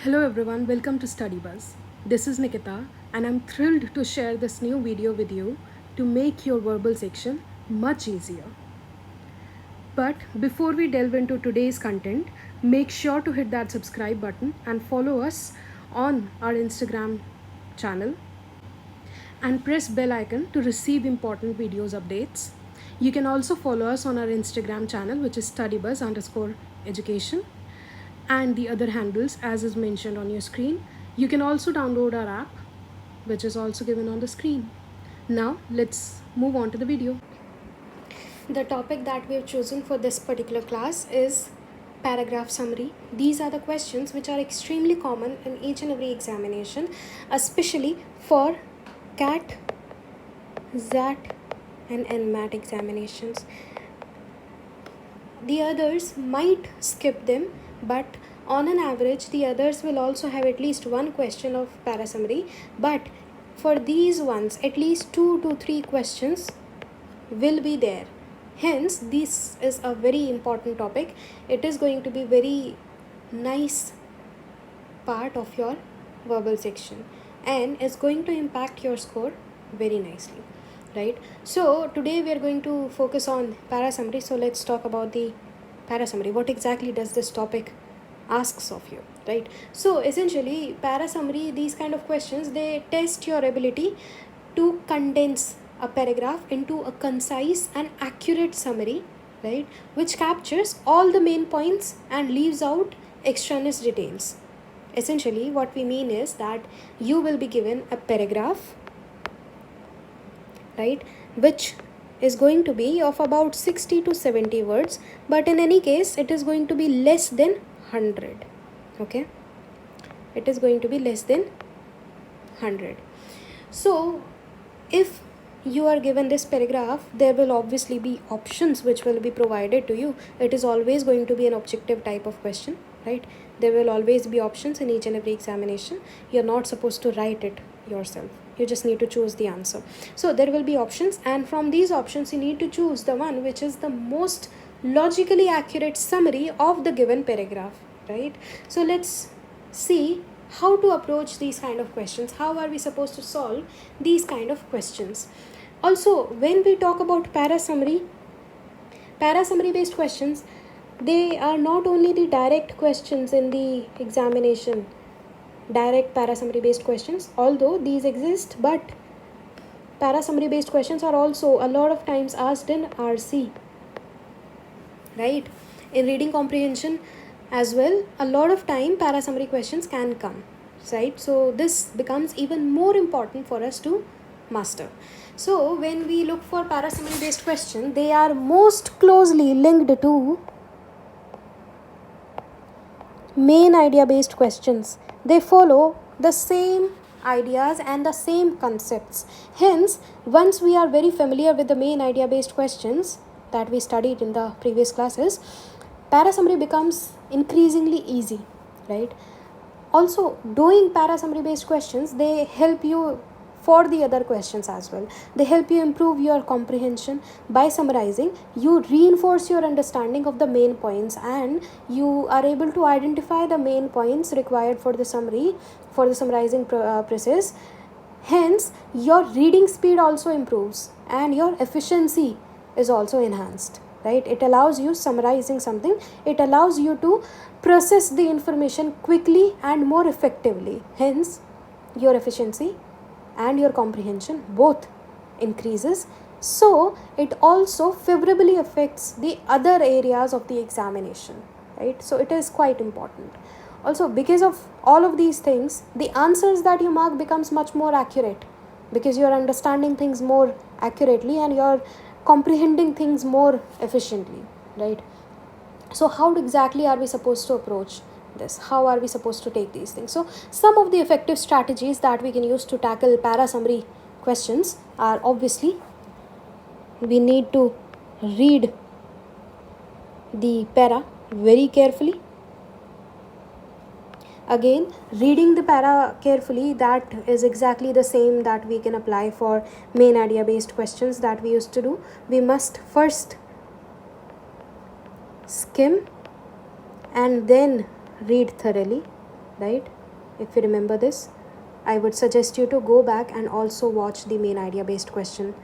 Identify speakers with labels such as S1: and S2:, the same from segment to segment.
S1: Hello everyone, welcome to Study Buzz. This is Nikita and I'm thrilled to share this new video with you to make your verbal section much easier. But before we delve into today's content, make sure to hit that subscribe button and follow us on our Instagram channel and press bell icon to receive important videos updates. You can also follow us on our Instagram channel, which is studybuzz_education, and the other handles as is mentioned on your screen. You can also download our app, which is also given on the screen. Now let's move on to the video. The topic that we have chosen for this particular class is paragraph summary. These are the questions which are extremely common in each and every examination, especially for CAT, ZAT and NMAT examinations. The others might skip them, but on an average the others will also have at least one question of parasummary, but for these ones at least 2 to 3 questions will be there. Hence this is a very important topic. It is going to be very nice part of your verbal section and is going to impact your score very nicely, right? So today we are going to focus on parasummary. So let's talk about the parasummary. What exactly does this topic asks of you, right? So essentially parasummary, these kind of questions, they test your ability to condense a paragraph into a concise and accurate summary, right, which captures all the main points and leaves out extraneous details. Essentially what we mean is that you will be given a paragraph, right, which is going to be of about 60 to 70 words, but in any case it is going to be less than 100. Okay, it is going to be less than 100. So if you are given this paragraph, there will obviously be options which will be provided to you. It is always going to be an objective type of question, right? There will always be options in each and every examination. You're not supposed to write it yourself. You just need to choose the answer. So there will be options, and from these options you need to choose the one which is the most logically accurate summary of the given paragraph, right? So let's see how to approach these kind of questions. How are we supposed to solve these kind of questions? Also, when we talk about parasummary based questions, they are not only the direct questions in the examination, direct parasummary based questions, although these exist, but parasummary based questions are also a lot of times asked in RC, right? In reading comprehension as well, a lot of time parasummary questions can come, right? So this becomes even more important for us to master. So when we look for parasummary based question, they are most closely linked to main idea based questions. They follow the same ideas and the same concepts. Hence, once we are very familiar with the main idea based questions that we studied in the previous classes, parasummary becomes increasingly easy, right? Also, doing parasummary based questions, they help you for the other questions as well. They help you improve your comprehension. By summarizing, you reinforce your understanding of the main points, and you are able to identify the main points required for the summary, for the summarizing process. Hence, your reading speed also improves and your efficiency is also enhanced, right? It allows you, summarizing something, it allows you to process the information quickly and more effectively. Hence, your efficiency and your comprehension both increases. So it also favorably affects the other areas of the examination, right? So it is quite important. Also, because of all of these things, the answers that you mark becomes much more accurate, because you are understanding things more accurately and you are comprehending things more efficiently, right? So how exactly are we supposed to approach this? How are we supposed to take these things? So some of the effective strategies that we can use to tackle parasummary questions are, obviously, we need to read the para very carefully. Again, reading the para carefully, that is exactly the same that we can apply for main idea based questions that we used to do. We must first skim and then read thoroughly, right? If you remember this, I would suggest you to go back and also watch the main idea based question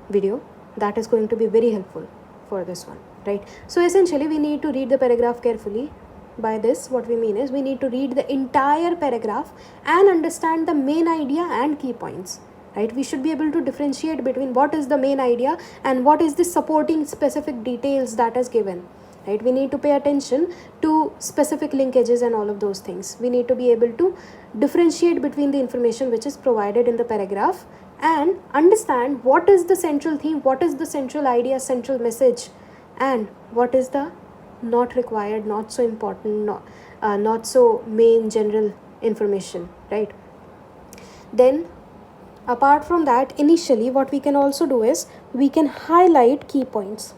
S1: video. That is going to be very helpful for this one, right? So essentially we need to read the paragraph carefully. By this, what we mean is we need to read the entire paragraph and understand the main idea and key points, right? We should be able to differentiate between what is the main idea and what is the supporting specific details that is given, right? We need to pay attention to specific linkages and all of those things. We need to be able to differentiate between the information which is provided in the paragraph and understand what is the central theme, what is the central idea, central message, and what is the not required, not so important, not so main general information, right? Then apart from that, initially what we can also do is we can highlight key points.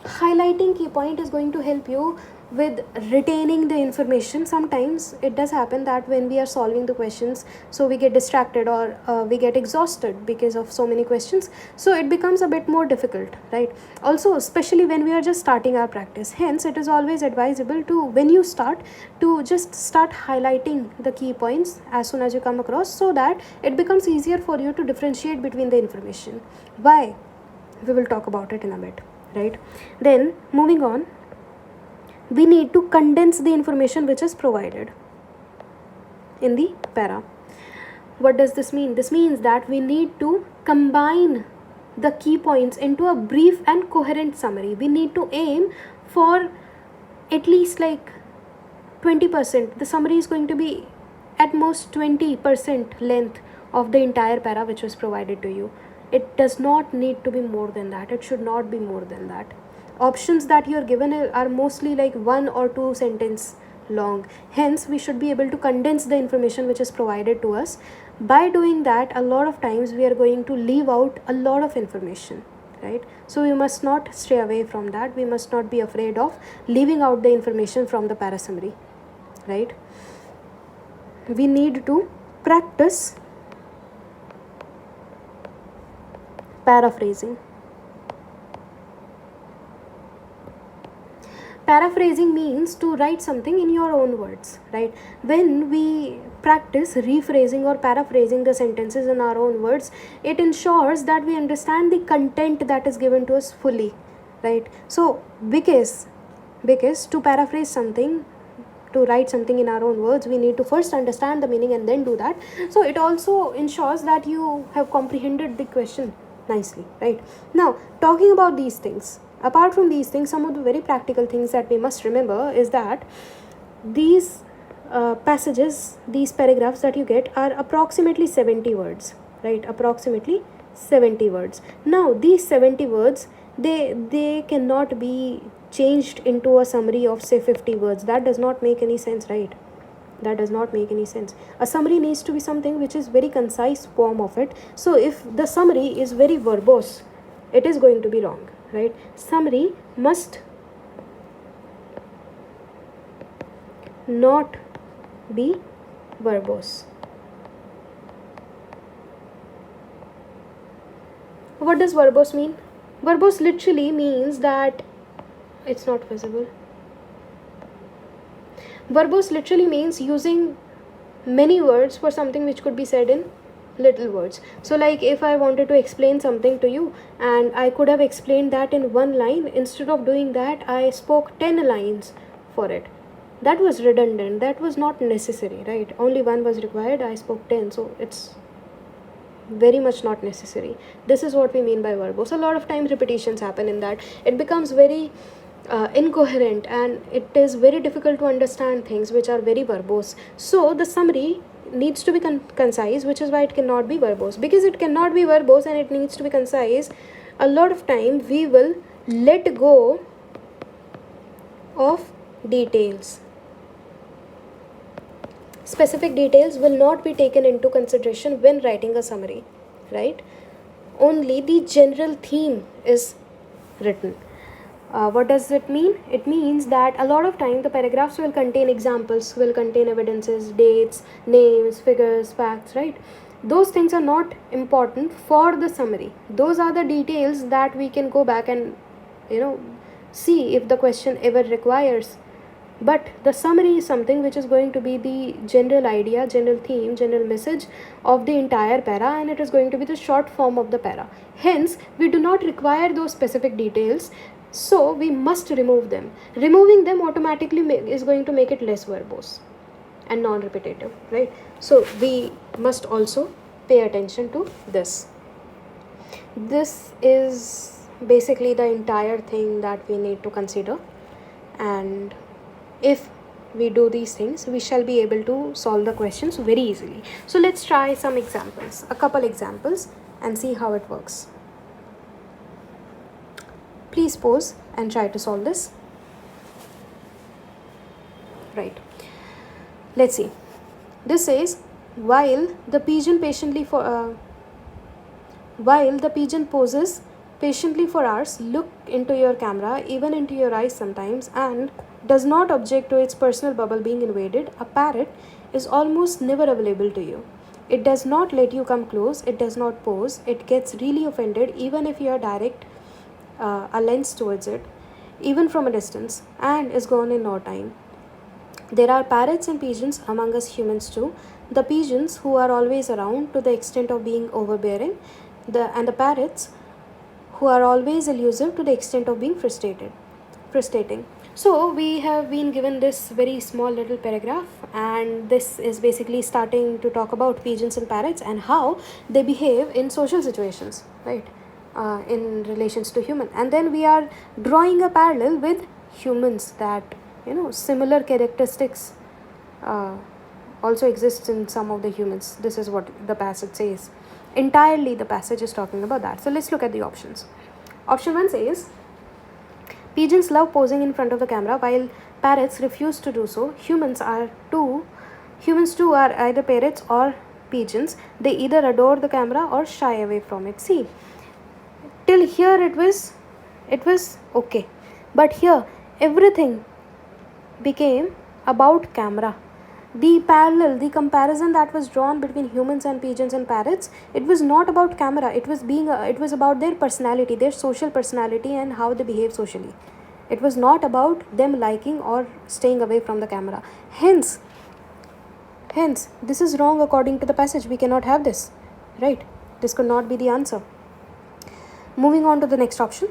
S1: Highlighting key point is going to help you with retaining the information. Sometimes it does happen that when we are solving the questions, so we get distracted or we get exhausted because of so many questions, so it becomes a bit more difficult, right? Also, especially when we are just starting our practice, hence it is always advisable to, when you start, to just start highlighting the key points as soon as you come across, so that it becomes easier for you to differentiate between the information. Why? We will talk about it in a bit, right? Then moving on, we need to condense the information which is provided in the para. What does this mean? This means that we need to combine the key points into a brief and coherent summary. We need to aim for at least like 20%. The summary is going to be at most 20% length of the entire para which was provided to you. It does not need to be more than that. It should not be more than that. Options that you are given are mostly like 1 or 2 sentences long. Hence, we should be able to condense the information which is provided to us. By doing that, a lot of times we are going to leave out a lot of information, right? So we must not stray away from that. We must not be afraid of leaving out the information from the para summary, right? We need to practice paraphrasing. Paraphrasing means to write something in your own words, right? When we practice rephrasing or paraphrasing the sentences in our own words, it ensures that we understand the content that is given to us fully, right? So because to paraphrase something, to write something in our own words, we need to first understand the meaning and then do that. So it also ensures that you have comprehended the question nicely, right? Now, talking about these things, apart from these things, some of the very practical things that we must remember is that these passages, these paragraphs that you get are approximately 70 words, right? Approximately 70 words. Now, these 70 words, they cannot be changed into a summary of say 50 words. That does not make any sense, right? That does not make any sense. A summary needs to be something which is very concise form of it. So if the summary is very verbose, it is going to be wrong, right? Summary must not be verbose. What does verbose mean? Verbose literally means that it's not visible. Verbose literally means using many words for something which could be said in little words. So like if I wanted to explain something to you and I could have explained that in one line, instead of doing that I spoke 10 lines for it. That was redundant. That was not necessary, right? Only one was required. I spoke 10. So it's very much not necessary. This is what we mean by verbose. A lot of times repetitions happen in that. It becomes very incoherent and it is very difficult to understand things which are very verbose. So the summary needs to be concise, which is why it cannot be verbose. Because it cannot be verbose and it needs to be concise, a lot of time we will let go of details. Specific details will not be taken into consideration when writing a summary, right? Only the general theme is written. What does it mean? It means that a lot of time the paragraphs will contain examples, will contain evidences, dates, names, figures, facts, right? those things are not important for the summary. Those are the details that we can go back and see if the question ever requires. But the summary is something which is going to be the general idea, general theme, general message of the entire para, and it is going to be the short form of the para. Hence, we do not require those specific details, so we must remove them. Removing them automatically is going to make it less verbose and non-repetitive, right? So we must also pay attention to this. This is basically the entire thing that we need to consider, and if we do these things, we shall be able to solve the questions very easily. So let's try some examples, a couple examples, and see how it works. Please pause and try to solve this. Right. Let's see. This says, while the pigeon poses patiently for hours, look into your camera, even into your eyes sometimes, and does not object to its personal bubble being invaded, a parrot is almost never available to you. It does not let you come close, it does not pose, it gets really offended even if you are direct a lens towards it, even from a distance, and is gone in no time. There are parrots and pigeons among us humans too. The pigeons who are always around to the extent of being overbearing, and the parrots who are always elusive to the extent of being frustrating. So we have been given this very small little paragraph, and this is basically starting to talk about pigeons and parrots and how they behave in social situations, right? In relations to human. And then we are drawing a parallel with humans, that similar characteristics also exists in some of the humans. This is what the passage says. Entirely the passage is talking about that. So let's look at the options. Option 1 says, pigeons love posing in front of the camera while parrots refuse to do so. Humans too are either parrots or pigeons. They either adore the camera or shy away from it. See, till here it was okay, but here everything became about camera. The comparison that was drawn between humans and pigeons and parrots, it was not about camera. It was about their personality, their social personality, and how they behave socially. It was not about them liking or staying away from the camera. Hence, this is wrong according to the passage. We cannot have this, right? This could not be the answer. Moving on to the next option.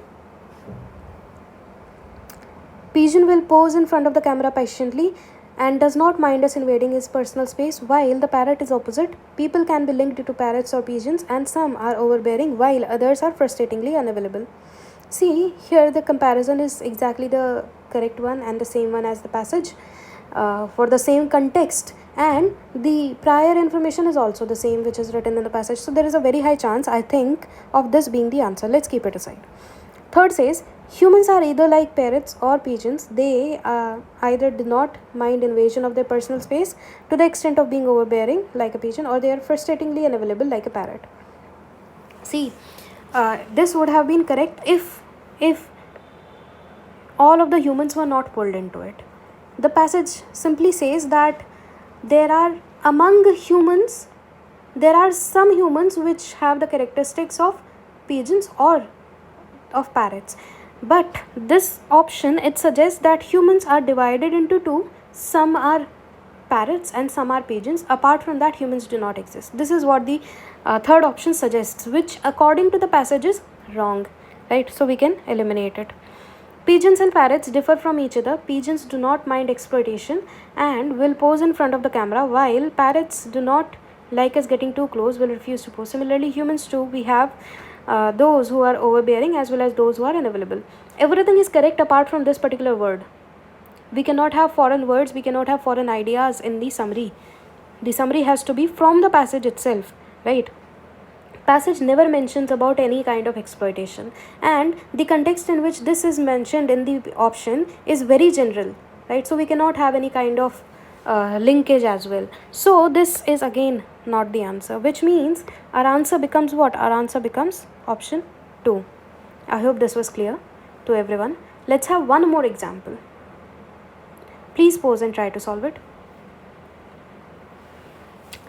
S1: Pigeon will pose in front of the camera patiently and does not mind us invading his personal space, while the parrot is opposite. People can be linked to parrots or pigeons, and some are overbearing while others are frustratingly unavailable. See, here the comparison is exactly the correct one and the same one as the passage for the same context, and the prior information is also the same which is written in the passage. So there is a very high chance, I think, of this being the answer. Let's keep it aside. Third says, humans are either like parrots or pigeons. They either do not mind invasion of their personal space to the extent of being overbearing like a pigeon, or they are frustratingly unavailable like a parrot. See, this would have been correct if all of the humans were not pulled into it. The passage simply says that there are some humans which have the characteristics of pigeons or of parrots. But this option, it suggests that humans are divided into two. Some are parrots and some are pigeons. Apart from that, humans do not exist. This is what the third option suggests, which according to the passage is wrong, right? So we can eliminate it. Pigeons and parrots differ from each other. Pigeons do not mind exploitation and will pose in front of the camera, while parrots do not like us getting too close, will refuse to pose. Similarly, humans too, we have those who are overbearing as well as those who are unavailable. Everything is correct apart from this particular word. We cannot have foreign words, we cannot have foreign ideas in the summary. The summary has to be from the passage itself, right? Passage never mentions about any kind of exploitation, and the context in which this is mentioned in the option is very general, right? So we cannot have any kind of linkage as well. So this is again not the answer, which means our answer becomes what? Our answer becomes option 2. I hope this was clear to everyone. Let's have one more example. Please pause and try to solve it.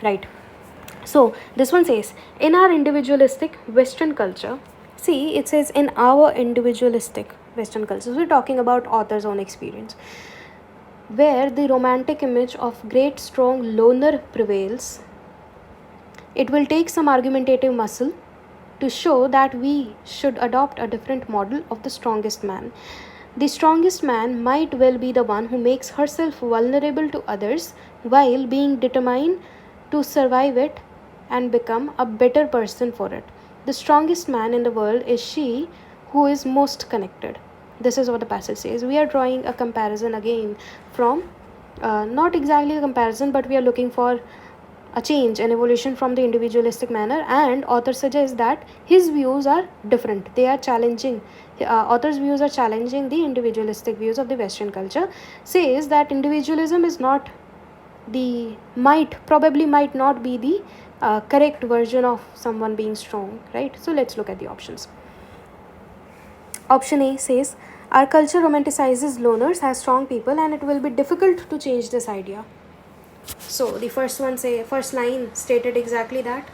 S1: Right. So this one says, in our individualistic Western culture, see, it says in our individualistic Western culture. So we're talking about author's own experience, where the romantic image of great strong loner prevails. It will take some argumentative muscle to show that we should adopt a different model of the strongest man. The strongest man might well be the one who makes herself vulnerable to others while being determined to survive it and become a better person for it. The strongest man in the world is she who is most connected. This is what the passage says. We are drawing a comparison again from, not exactly a comparison, but we are looking for a change, an evolution from the individualistic manner, and author suggests that his views are different. They are challenging. Author's views are challenging the individualistic views of the Western culture. Says that individualism is not the probably might not be the correct version of someone being strong, right? So let's look at the options. Option A says, our culture romanticizes loners as strong people, and it will be difficult to change this idea. So the first line stated exactly that.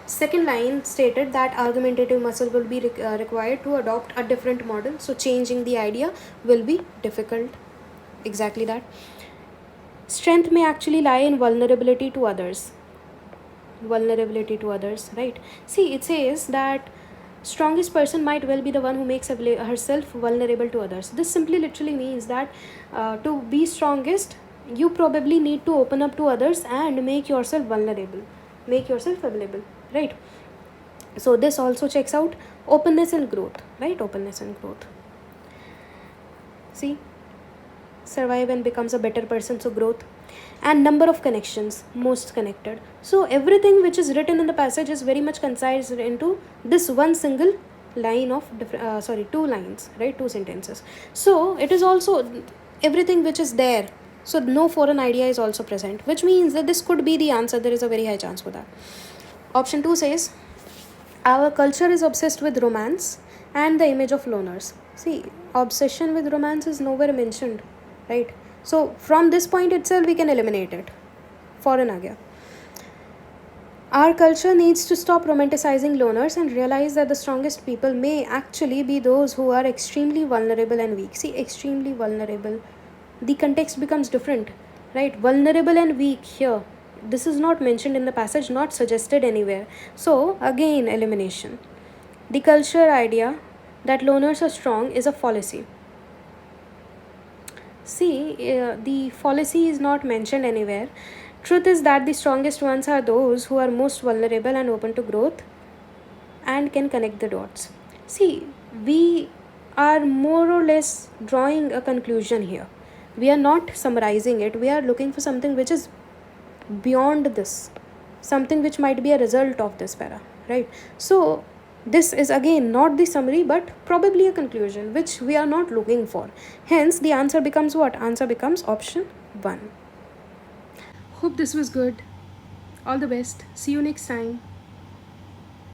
S1: Second line stated that argumentative muscle will be required to adopt a different model. So changing the idea will be difficult. Exactly that. Strength may actually lie in vulnerability to others. Right? See, it says that strongest person might well be the one who makes herself vulnerable to others. This simply literally means that to be strongest, you probably need to open up to others and make yourself vulnerable, make yourself available, right? So this also checks out openness and growth, right? Openness and growth. See, survive and becomes a better person, so growth. And number of connections, most connected. So everything which is written in the passage is very much concised into this one single line of two lines, right? Two sentences. So it is also everything which is there. So no foreign idea is also present, which means that this could be the answer. There is a very high chance for that. Option 2 says, our culture is obsessed with romance and the image of loners. See, obsession with romance is nowhere mentioned, right? So from this point itself we can eliminate it. Foreign aa gaya. Our culture needs to stop romanticizing loners and realize that the strongest people may actually be those who are extremely vulnerable and weak. See, extremely vulnerable. The context becomes different, right? Vulnerable and weak here. This is not mentioned in the passage, not suggested anywhere. So again, elimination. The culture idea that loners are strong is a fallacy. See, the fallacy is not mentioned anywhere. Truth is that the strongest ones are those who are most vulnerable and open to growth and can connect the dots. See, we are more or less drawing a conclusion here. We are not summarizing it. We are looking for something which is beyond this, something which might be a result of this para, right? So this is again not the summary, but probably a conclusion which we are not looking for. Hence the answer becomes what? Answer becomes option 1. Hope this was good. All the best. See you next time.